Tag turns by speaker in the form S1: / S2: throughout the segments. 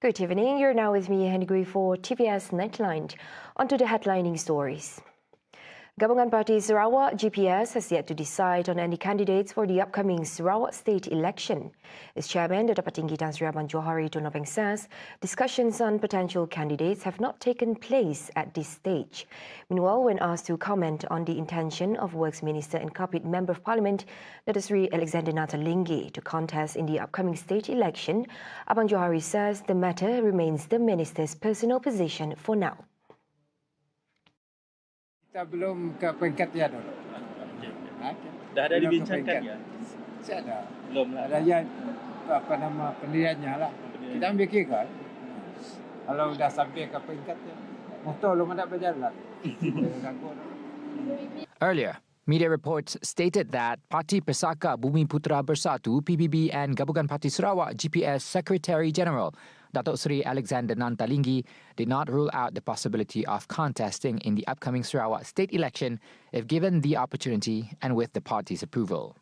S1: Good evening. You're now with me, Henry, for TVS Nightline. On to the headlining stories. Gabungan Parti Sarawak GPS has yet to decide on any candidates for the upcoming Sarawak state election. Its chairman, the Dapat Tinggi Tan Sri Abang Johari Tunapeng says discussions on potential candidates have not taken place at this stage. Meanwhile, when asked to comment on the intention of Works Minister and Kapit Member of Parliament, Datuk Sri Alexander Nathalinggi, to contest in the upcoming state election, Abang Johari says the matter remains the minister's personal position for now.
S2: Kita belum ke peringkat dia dulu.
S3: Dah ada dibincangkan ya?
S2: Saya ada.
S3: Belum lah.
S2: Ada yang pendiriannya lah. Kita ambil kira. Kalau dah sampai ke peringkat dia, motor belum ada berjalan.
S4: Earlier, media reports stated that Parti Persaka Bumi Putera Bersatu (PBB) and Gabungan Parti Sarawak GPS Secretary General Datuk Sri Alexander Nathalinggi did not rule out the possibility of contesting in the upcoming Sarawak state election if given the opportunity and with the party's approval.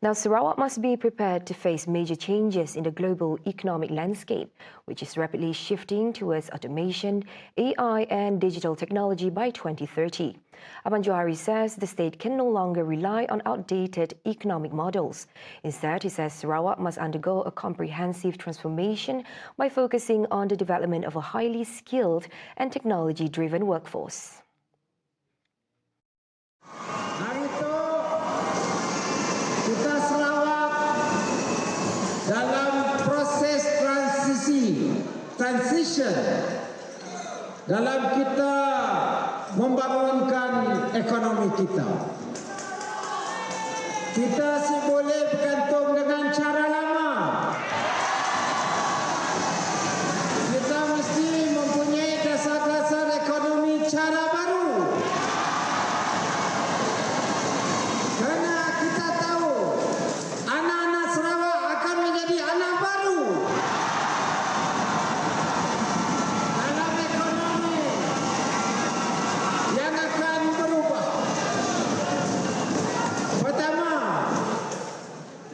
S1: Now, Sarawak must be prepared to face major changes in the global economic landscape, which is rapidly shifting towards automation, AI and digital technology by 2030. Abang Johari says the state can no longer rely on outdated economic models. Instead, he says Sarawak must undergo a comprehensive transformation by focusing on the development of a highly skilled and technology-driven workforce.
S5: Kita Sarawak dalam proses transition dalam kita membangunkan ekonomi kita. Kita si boleh bergantung dengan cara lama. Kita mesti mempunyai dasar-dasar ekonomi cara baru. Kerana kita tahu anak-anak Sarawak akan menjadi anak baru dalam ekonomi yang akan berubah. Pertama,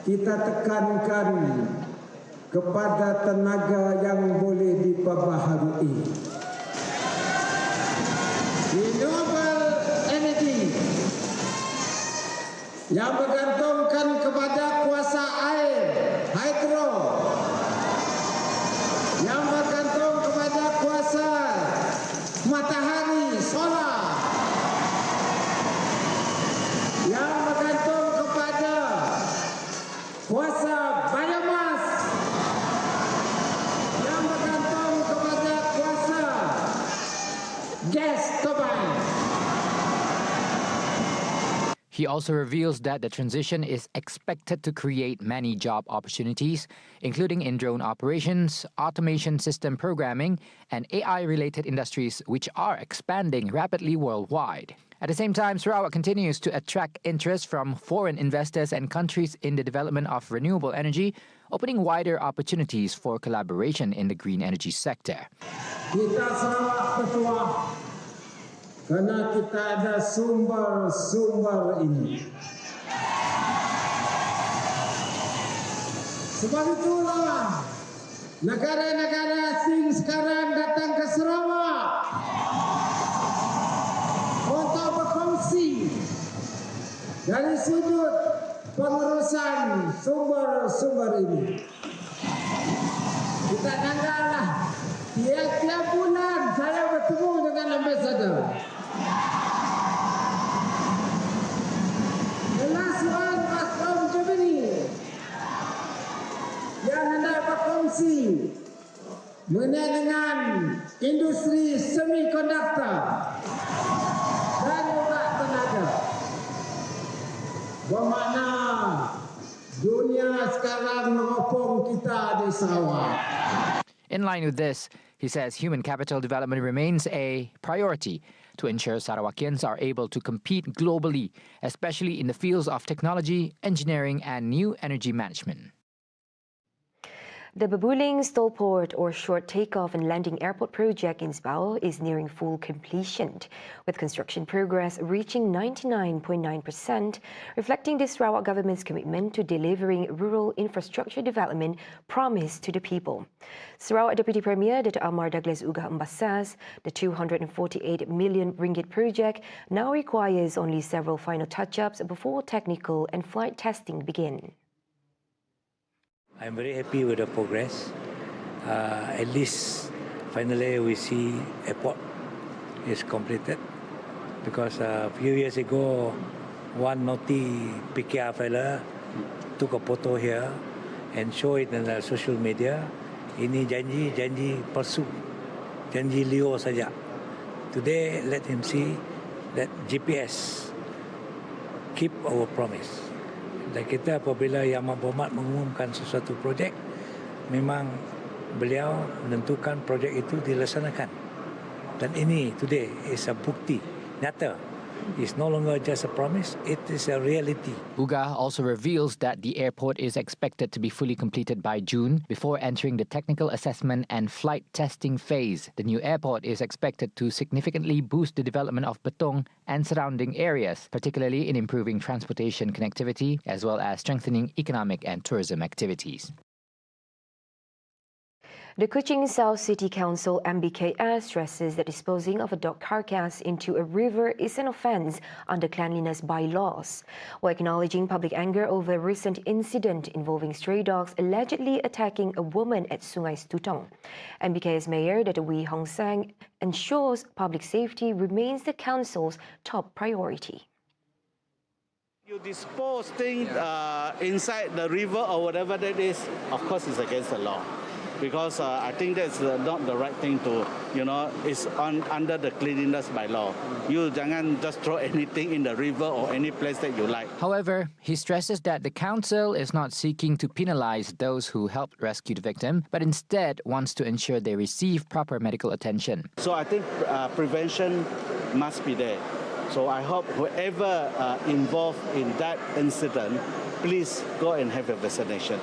S5: kita tekankan kepada tenaga yang boleh diperbaharui. Renewable energy yang bergantungkan kepada kuasa air, hidro, yang bergantung kepada kuasa matahari, solar, yang bergantung kepada kuasa biomas, yang bergantung kepada kuasa gas turbine.
S4: He also reveals that the transition is expected to create many job opportunities, including in drone operations, automation system programming, and AI-related industries which are expanding rapidly worldwide. At the same time, Sarawak continues to attract interest from foreign investors and countries in the development of renewable energy, opening wider opportunities for collaboration in the green energy sector.
S5: Kita Sarawak bertuah kerana kita ada sumber-sumber ini. Sebab itulah negara-negara asing sekarang datang ke Sarawak untuk berkongsi dari sudut pengurusan sumber-sumber ini. Kita tanggallah tiap-tiap bulan saya bertemu dengan ambassador. The last one was from Germany yang hendak berkongsi mengenai dengan industri semikonduktor dan juga tenaga. Bermakna dunia sekarang mengopong kita di Sarawak.
S4: In line with this, he says human capital development remains a priority to ensure Sarawakians are able to compete globally, especially in the fields of technology, engineering, and new energy management.
S1: The Babuling Stallport or Short Takeoff and Landing Airport project in Sabah is nearing full completion, with construction progress reaching 99.9%, reflecting the Sarawak government's commitment to delivering rural infrastructure development promised to the people. Sarawak Deputy Premier Dato' Amar Douglas Ugah says the 248 million ringgit project now requires only several final touch-ups before technical and flight testing begin.
S6: I'm very happy with the progress. At least finally we see airport is completed, because a few years ago one naughty PKR fella took a photo here and show it in the social media. Ini janji palsu, janji Leo saja. Today let him see that GPS keep our promise. Dan kita apabila Yang Amat Berhormat mengumumkan sesuatu projek, memang beliau menentukan projek itu dilaksanakan. Dan ini today is a bukti nyata. It's no longer just a promise, it is a reality.
S4: Ugah also reveals that the airport is expected to be fully completed by June before entering the technical assessment and flight testing phase. The new airport is expected to significantly boost the development of Betong and surrounding areas, particularly in improving transportation connectivity as well as strengthening economic and tourism activities.
S1: The Kuching South City Council MBKS stresses that disposing of a dog carcass into a river is an offence under cleanliness bylaws, while acknowledging public anger over a recent incident involving stray dogs allegedly attacking a woman at Sungai Stutong. MBKS Mayor Dato' Wee Hong Sang ensures public safety remains the council's top priority.
S7: You dispose things inside the river or whatever that is, of course it's against the law. Because I think that's not the right thing to, it's under the cleanliness by law. You jangan just throw anything in the river or any place that you like.
S4: However, he stresses that the council is not seeking to penalize those who helped rescue the victim, but instead wants to ensure they receive proper medical attention.
S7: So I think prevention must be there. So I hope whoever involved in that incident, please go and have a vaccination.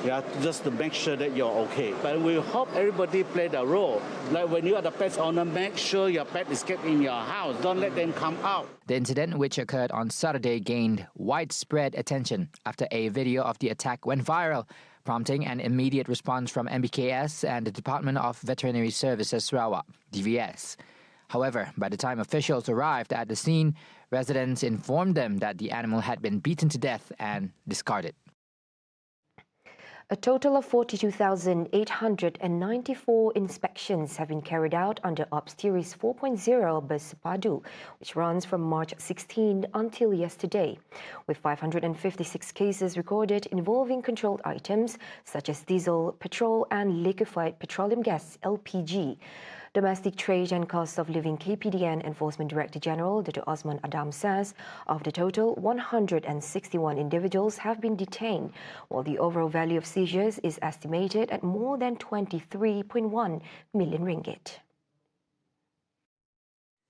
S7: Yeah, just to make sure that you're okay. But we hope everybody play the role. Like when you are the pet owner, make sure your pet is kept in your house. Don't let them come out.
S4: The incident, which occurred on Saturday, gained widespread attention after a video of the attack went viral, prompting an immediate response from MBKS and the Department of Veterinary Services Sarawak, TVS. However, by the time officials arrived at the scene, residents informed them that the animal had been beaten to death and discarded.
S1: A total of 42,894 inspections have been carried out under Ops Series 4.0 Bersepadu, which runs from March 16 until yesterday, with 556 cases recorded involving controlled items such as diesel, petrol and liquefied petroleum gas (LPG). Domestic Trade and Cost of Living KPDN Enforcement Director General Dato' Osman Adam says of the total, 161 individuals have been detained, while the overall value of seizures is estimated at more than 23.1 million ringgit.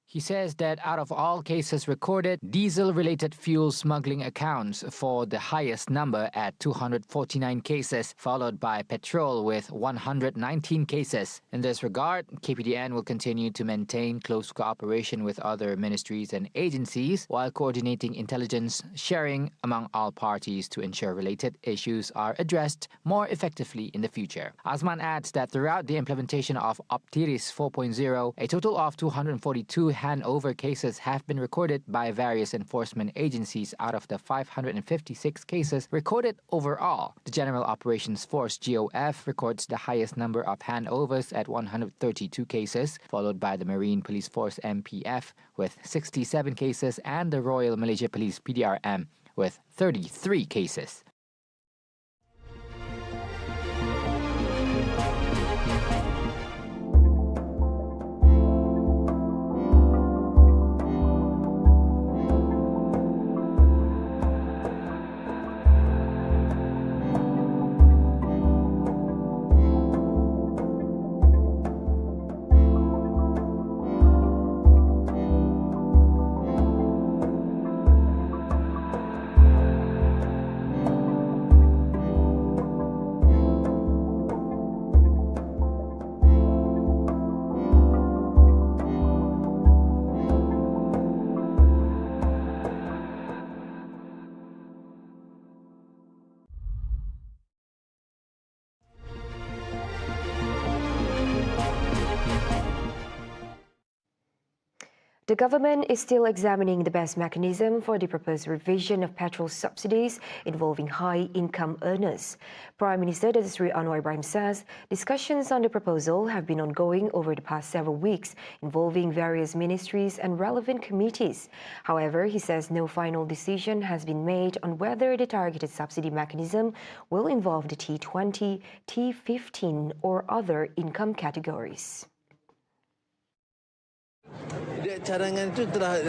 S4: He says that out of all cases recorded, diesel-related fuel smuggling accounts for the highest number at 249 cases, followed by petrol with 119 cases. In this regard, KPDN will continue to maintain close cooperation with other ministries and agencies while coordinating intelligence sharing among all parties to ensure related issues are addressed more effectively in the future. Osman adds that throughout the implementation of Optiris 4.0, a total of 242 handover cases have been recorded by various enforcement agencies out of the 556 cases recorded overall. The General Operations Force GOF records the highest number of handovers at 132 cases, followed by the Marine Police Force MPF with 67 cases and the Royal Malaysia Police PDRM with 33 cases.
S1: The government is still examining the best mechanism for the proposed revision of petrol subsidies involving high-income earners. Prime Minister Datuk Seri Anwar Ibrahim says discussions on the proposal have been ongoing over the past several weeks, involving various ministries and relevant committees. However, he says no final decision has been made on whether the targeted subsidy mechanism will involve the T20, T15 or other income categories.
S8: Cadangan itu telah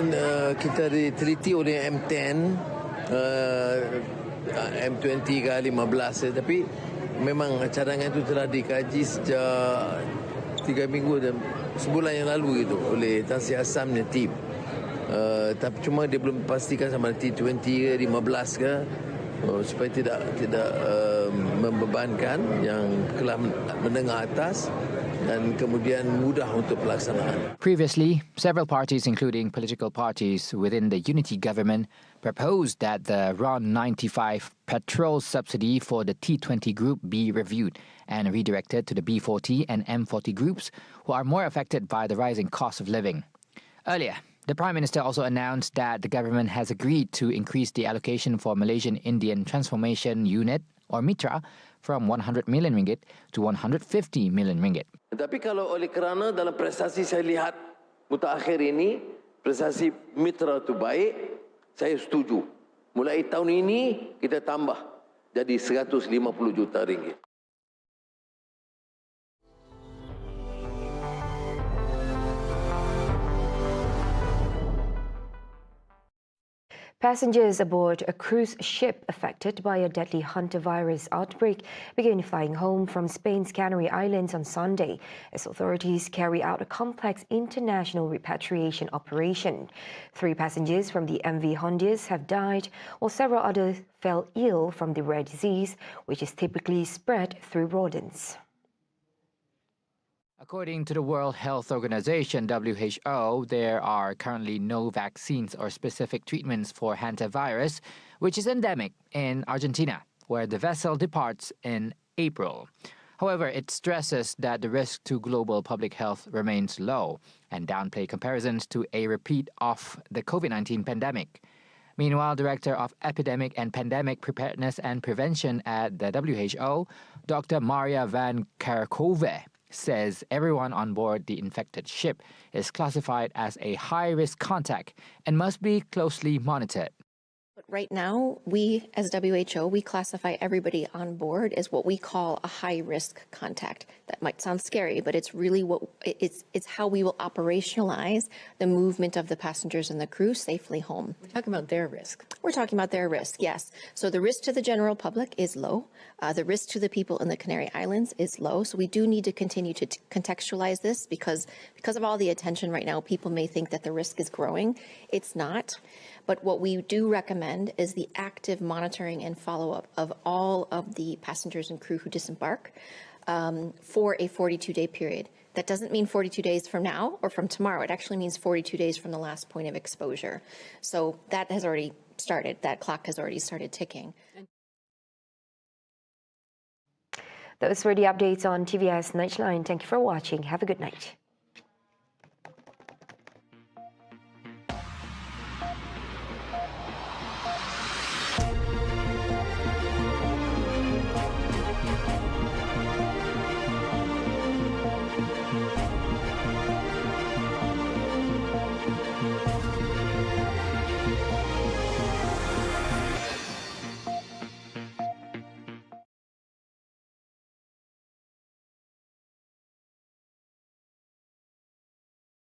S8: kita diteliti oleh M10, M20 ke 15, tapi memang cadangan itu telah dikaji sejak 3 minggu dan sebulan yang lalu gitu oleh Tan Sri Asam dan tim. Tapi cuma dia belum pastikan sama T20 ke 15 ke supaya tidak membebankan yang kelas menengah atas dan kemudian mudah untuk pelaksanaan.
S4: Previously, several parties, including political parties within the unity government, proposed that the RON 95 petrol subsidy for the T20 group be reviewed and redirected to the B40 and M40 groups who are more affected by the rising cost of living. Earlier, the Prime Minister also announced that the government has agreed to increase the allocation for Malaysian Indian Transformation Unit, or MITRA, from 100 million ringgit to 150 million ringgit.
S8: Tapi kalau oleh kerana dalam prestasi saya lihat mutakhir ini, prestasi mitra itu baik, saya setuju. Mulai tahun ini kita tambah jadi 150 juta ringgit.
S1: Passengers aboard a cruise ship affected by a deadly hantavirus outbreak began flying home from Spain's Canary Islands on Sunday as authorities carry out a complex international repatriation operation. 3 passengers from the MV Hondias have died, while several others fell ill from the rare disease, which is typically spread through rodents.
S4: According to the World Health Organization, WHO, there are currently no vaccines or specific treatments for hantavirus, which is endemic in Argentina, where the vessel departs in April. However, it stresses that the risk to global public health remains low and downplay comparisons to a repeat of the COVID-19 pandemic. Meanwhile, Director of Epidemic and Pandemic Preparedness and Prevention at the WHO, Dr. Maria van Kerkhove, says everyone on board the infected ship is classified as a high-risk contact and must be closely monitored.
S9: But right now, we as WHO, we classify everybody on board as what we call a high-risk contact. That might sound scary, but it's really it's how we will operationalize the movement of the passengers and the crew safely home.
S10: We're talking about their risk.
S9: We're talking about their risk, yes. So the risk to the general public is low. The risk to the people in the Canary Islands is low. So we do need to continue to contextualize this because of all the attention right now, people may think that the risk is growing. It's not. But what we do recommend is the active monitoring and follow-up of all of the passengers and crew who disembark for a 42-day period. That doesn't mean 42 days from now or from tomorrow. It actually means 42 days from the last point of exposure. So that has already started. That clock has already started ticking.
S1: Those were the updates on TVS Nightline. Thank you for watching. Have a good night.